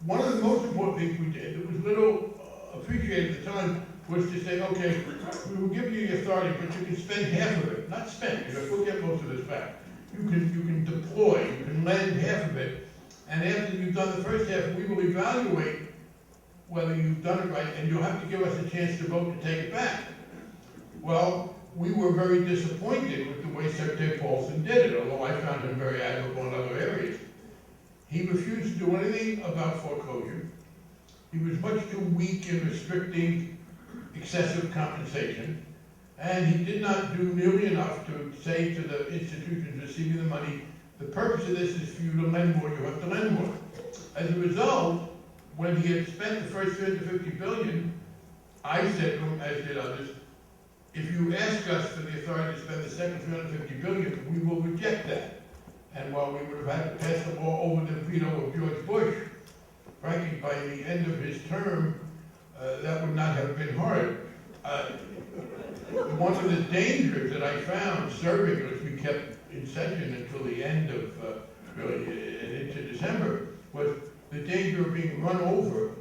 one of the most important things we did, that was little appreciated at the time, was to say, okay, we will give you the authority, but you can spend half of it, not spend, because we'll get most of this back. You can deploy, you can lend half of it, and after you've done the first half, we will evaluate whether you've done it right, and you'll have to give us a chance to vote to take it back. Well, we were very disappointed with the way Secretary Paulson did it, although I found him very admirable in other areas. He refused to do anything about foreclosure. He was much too weak in restricting excessive compensation, and he did not do nearly enough to say to the institutions receiving the money, the purpose of this is for you to lend more, you have to lend more. As a result, when he had spent the first $350 billion, I said to him, as did others, if you ask us for the authority to spend the second $350 billion, we will reject that. And while we would have had to pass the ball over the veto of George Bush, frankly, by the end of his term, that would not have been hard. One of the dangers that I found serving as we kept in session until the end of, really, into December, was the danger of being run over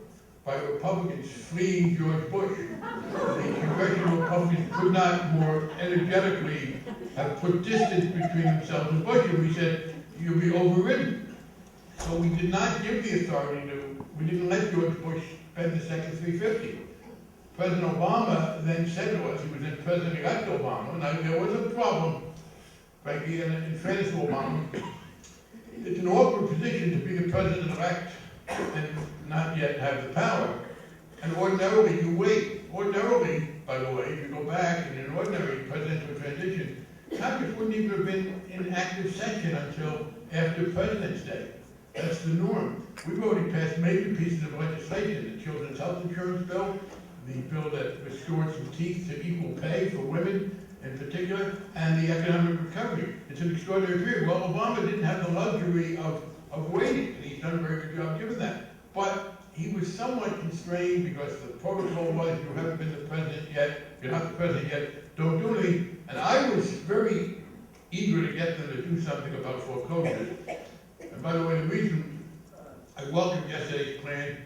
by Republicans fleeing George Bush. The congressional Republicans could not more energetically have put distance between themselves and Bush, and we said, you'll be overridden. So we did not give the authority to, we didn't let George Bush spend the second $350. President Obama then said to us, he was then President-elect Obama, and there was a problem, frankly, in fairness to Obama. It's an awkward position to be the President-elect and not yet have the power. And ordinarily, you wait. Ordinarily, by the way, if you go back in an ordinary presidential transition, Congress wouldn't even have been in active session until after President's Day. That's the norm. We've already passed major pieces of legislation, the Children's Health Insurance Bill, the bill that restored some teeth to equal pay for women in particular, and the economic recovery. It's an extraordinary period. Well, Obama didn't have the luxury of waiting, and he's done a very good job given that. But he was somewhat constrained because the protocol was, you haven't been the president yet, you're not the president yet, don't do anything. And I was very eager to get them to do something about foreclosures. And by the way, the reason I welcomed yesterday's plan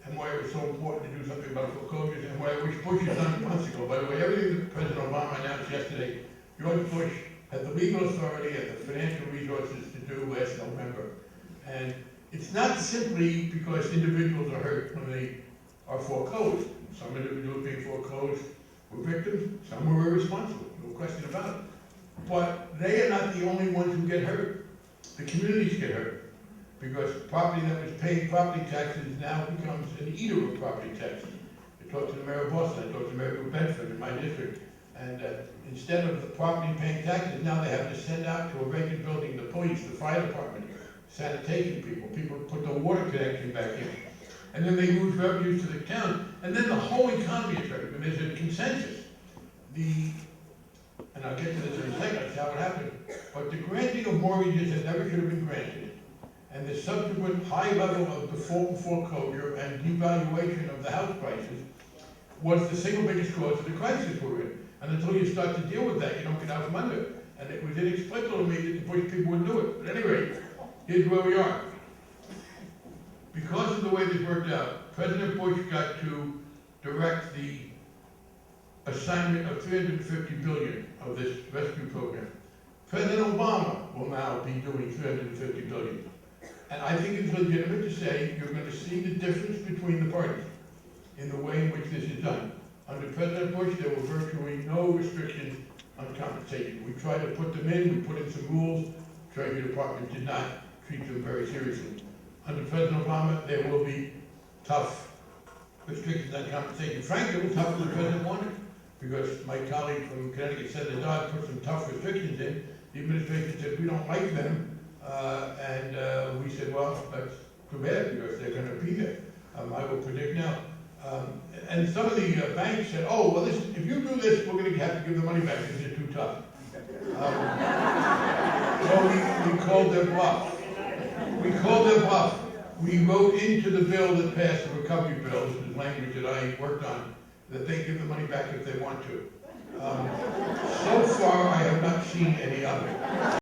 and why it was so important to do something about foreclosures and why I wish Bush had done it months ago. By the way, everything that President Obama announced yesterday, George Bush had the legal authority and the financial resources to do last November. And it's not simply because individuals are hurt when they are foreclosed. Some individuals being foreclosed were victims, some were irresponsible, no question about it. But they are not the only ones who get hurt. The communities get hurt because property that was paying property taxes now becomes an eater of property taxes. I talked to the mayor of Boston, I talked to the mayor of Bedford in my district, and instead of the property paying taxes, now they have to send out to a vacant building the police, the fire department, sanitation people put the water connection back in. And then they lose revenues to the town, and then the whole economy is hurt. And there's a consensus. And I'll get to this in a second, that's how it happened. But the granting of mortgages that never should have been granted, and the subsequent high level of default and foreclosure and devaluation of the house prices was the single biggest cause of the crisis we're in. And until you start to deal with that, you don't get out from under it. And it was inexplicable to me that the Bush people would do it. But at any rate, here's where we are. Because of the way this worked out, President Bush got to direct the assignment of $350 billion of this rescue program. President Obama will now be doing $350 billion. And I think it's legitimate to say you're going to see the difference between the parties in the way in which this is done. Under President Bush, there were virtually no restrictions on compensation. We tried to put them in, we put in some rules. The Treasury Department did not treat them very seriously. Under President Obama, there will be tough restrictions on compensation. Frankly, it was tougher than President wanted, because my colleague from Connecticut, Senator Dodd, put some tough restrictions in. The administration said, we don't like them. And we said, well, that's too bad because they're going to be there. I will predict now. And some of the banks said, oh, well, if you do this, we're going to have to give the money back because they're too tough. So we called their bluff. We called their bluff. We wrote into the bill that passed, the recovery bill, which is language that I worked on, that they give the money back if they want to. So far, I have not seen any of it.